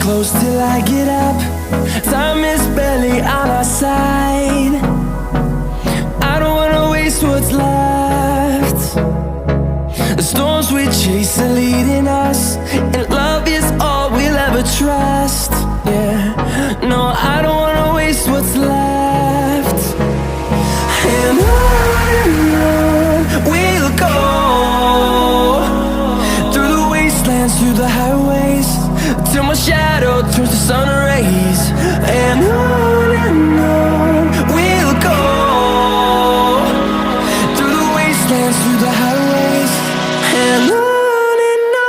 close till I get up. Time is barely on our side. I don't wanna waste what's left. The storms we chase are leading us, and love is all we'll ever trust. Yeah, no, I don't wanna waste what's left. And on we'll go, through the wastelands, through the highways, till my shadow turns to sun rays. And on we'll go, through the wastelands, through the highways, and on we'll go.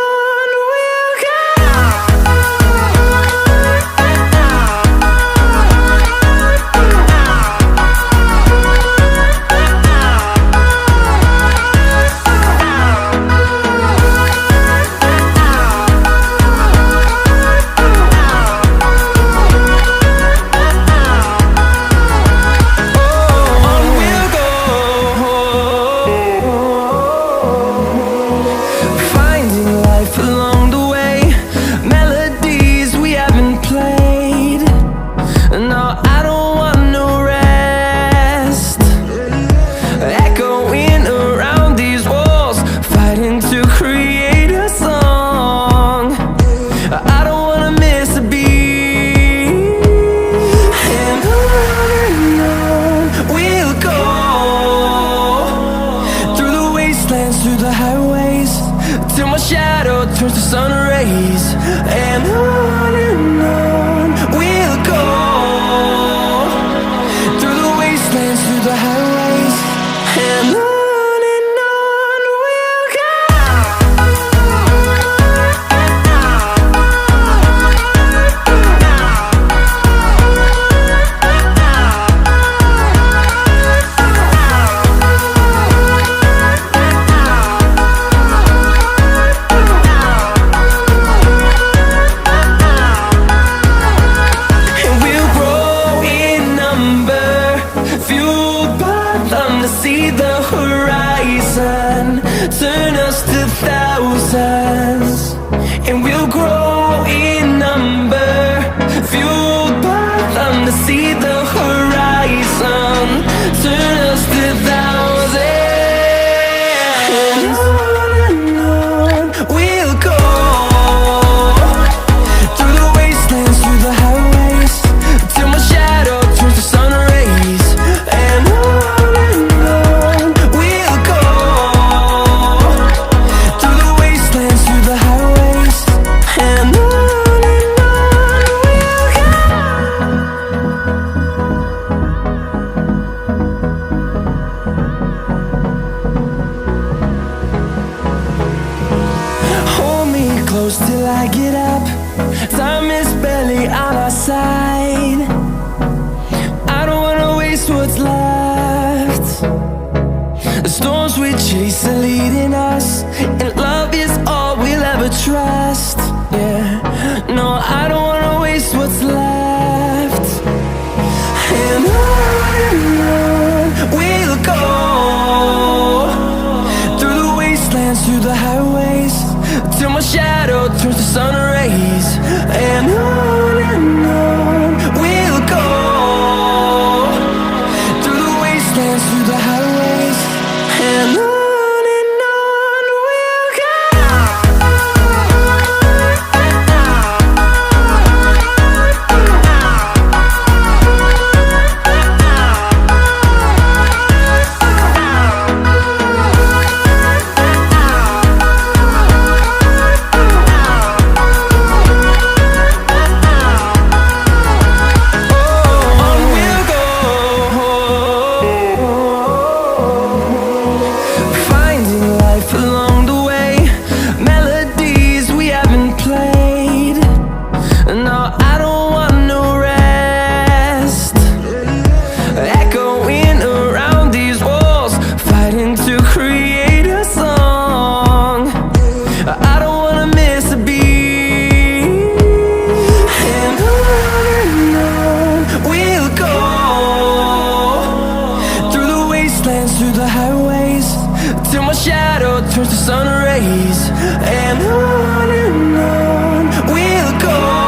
Through the highways, till my shadow turns to sun rays. And on we'll go, through the wastelands, through the highways, and on we'll go. See the horizon, turn us to thousands, and we'll grow in number, fueled by them to see the horizon, turn us to thousands. And on we'll go, through the wastelands, through the highways, till my shadow turns to sun rays. And close till I get up. Time is barely on our side. I don't wanna waste what's left. The storms we chase are leading us, and love is all we'll ever trust. Yeah, no, I don't wanna waste what's left. And on we'll go, through the wastelands, through the highways, till my shadow turns to sun rays. And on we'll go, through the wastelands, through the highways, and on we'll go. through the highways, till my shadow turns to sun rays. And